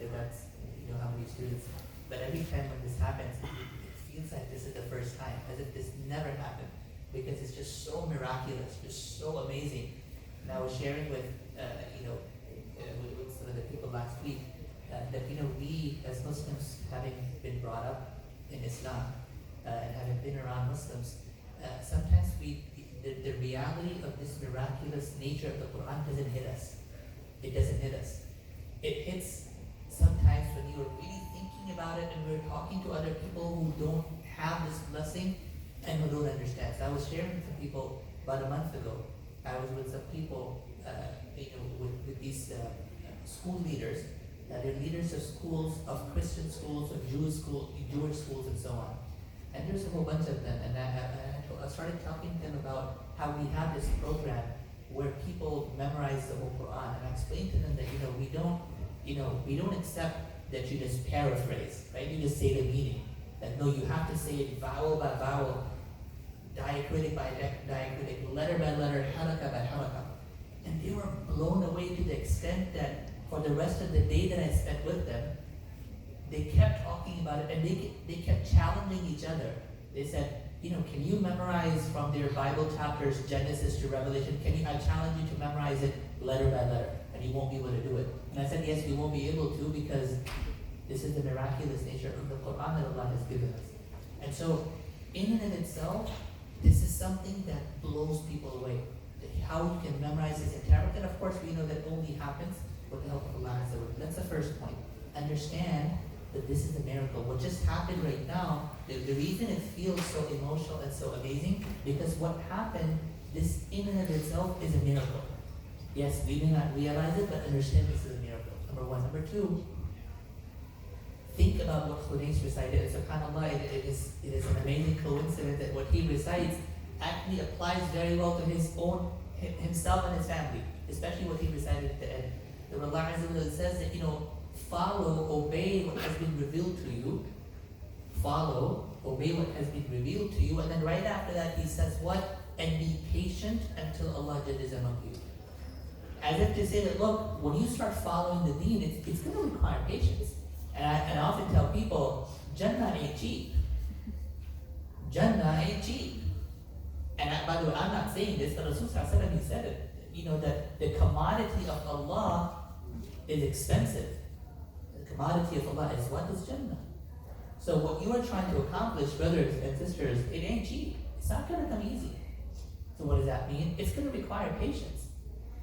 because that's how many students. But every time when this happens, it feels like this is the first time, as if this never happened, because it's just so miraculous, just so amazing. And I was sharing with with some of the people last week that we as Muslims, having been brought up in Islam and having been around Muslims, sometimes the reality of this miraculous nature of the Quran doesn't hit us. It doesn't hit us. It hits sometimes when you're really thinking about it and we're talking to other people who don't have this blessing and who don't understand. So I was sharing with some people about a month ago. I was with some people, with these school leaders. They're leaders of schools, of Christian schools, of Jewish schools, and so on. And there's a whole bunch of them. And I started talking to them about how we have this program where people memorize the whole Quran. And I explained to them that we don't accept that you just paraphrase, right? You just say the meaning. That no, you have to say it vowel by vowel, diacritic by diacritic, letter by letter, halakha by halakha. And they were blown away to the extent that for the rest of the day that I spent with them, they kept talking about it and they kept challenging each other. They said, can you memorize from their Bible chapters, Genesis to Revelation? I challenge you to memorize it letter by letter, and you won't be able to do it. And I said, yes, we won't be able to, because this is the miraculous nature of the Quran that Allah has given us. And so, in and of itself, this is something that blows people away. How you can memorize this in Arabic, and of course we know that only happens with the help of Allah. That's the first point. Understand that this is a miracle. What just happened right now, the reason it feels so emotional and so amazing, because what happened, this in and of itself is a miracle. Yes, we may not realize it, but understand this is a miracle. Number one. Number two, think about what Khunais recited. SubhanAllah, it is an amazing coincidence that what he recites actually applies very well to himself and his family, especially what he recited at the end. The Allah Azza wa Jalla says that, follow, obey what has been revealed to you. Follow, obey what has been revealed to you. And then right after that, he says what? And be patient until Allah judges among you. As if to say that, look, when you start following the deen, it's going to require patience. And I often tell people, Jannah ain't cheap. Jannah ain't cheap. And by the way, I'm not saying this, but Rasul Sallallahu Alaihi Wasallam said it. That the commodity of Allah is expensive. The commodity of Allah is what is Jannah. So what you are trying to accomplish, brothers and sisters, it ain't cheap. It's not going to come easy. So what does that mean? It's going to require patience.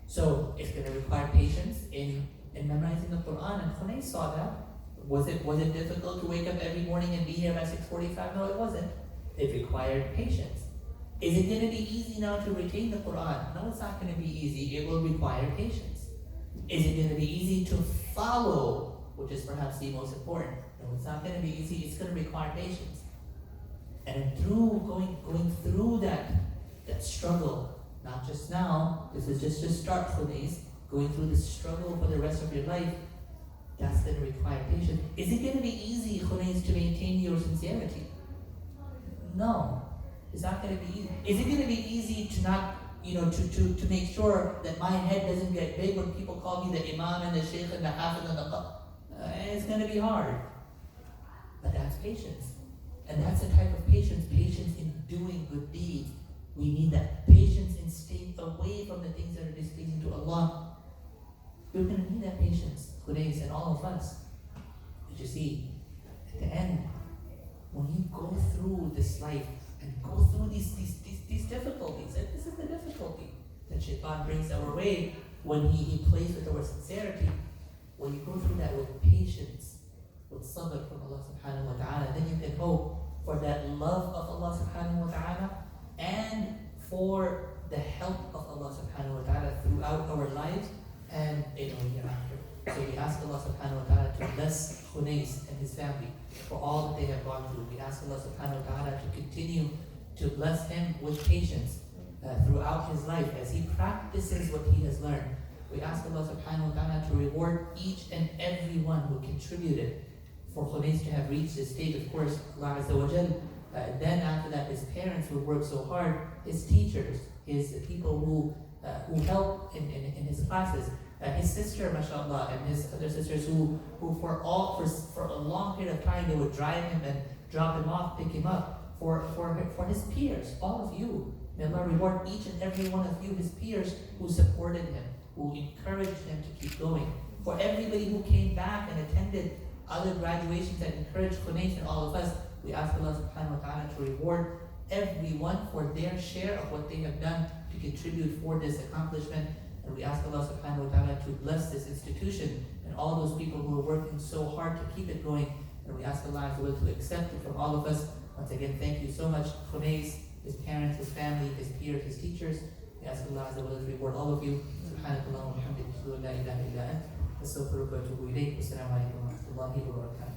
So it's going to require patience in memorizing the Quran. And Khunais saw that. Was it difficult to wake up every morning and be here by 6:45? No, it wasn't. It required patience. Is it going to be easy now to retain the Quran? No, it's not going to be easy. It will require patience. Is it going to be easy to follow, which is perhaps the most important? No, it's not going to be easy. It's going to require patience. And through going through that struggle, not just now, this is just start for these, going through this struggle for the rest of your life, that's going to require patience. Is it going to be easy, Khunais, to maintain your sincerity? No. It's not going to be easy. Is it going to be easy to not, to make sure that my head doesn't get big when people call me the Imam and the Shaykh and the Hafiz and the it's going to be hard. But that's patience. And that's the type of patience in doing good deeds. We need that patience in staying away from the things that are displeasing to Allah. We're going to need that patience, Khunais, and all of us. But you see, at the end, when you go through this life, and go through these difficulties. And this is the difficulty that Shaitan brings our way when he plays with our sincerity. When you go through that with patience, with sabr from Allah subhanahu wa ta'ala, then you can hope for that love of Allah subhanahu wa ta'ala and for the help of Allah subhanahu wa ta'ala throughout our lives and in our hereafter. So we ask Allah subhanahu wa ta'ala to bless Khunais and his family for all that they have gone through. We ask Allah subhanahu wa ta'ala to continue to bless him with patience throughout his life as he practices what he has learned. We ask Allah subhanahu wa ta'ala to reward each and every one who contributed for Khunais to have reached this stage. Of course, Allah Azza wa Jal, then after that, his parents who worked so hard, his teachers, his people who helped in his classes. His sister, mashallah, and his other sisters who for a long period of time they would drive him and drop him off, pick him up. For his peers, all of you. May Allah reward each and every one of you, his peers, who supported him, who encouraged him to keep going. For everybody who came back and attended other graduations and encouraged Khunais and all of us, we ask Allah subhanahu wa ta'ala to reward everyone for their share of what they have done to contribute for this accomplishment. And we ask Allah subhanahu wa ta'ala to bless this institution and all those people who are working so hard to keep it going. And we ask Allah to accept it from all of us. Once again, thank you so much, Khunais, his parents, his family, his peers, his teachers. We ask Allah to reward all of you. Subhanakallah wa bihamdika, la ilaha illa ant, astaghfiruka wa atubu ilayk. Wassalamu alaikum wa rahmatullahi wa barakatuh.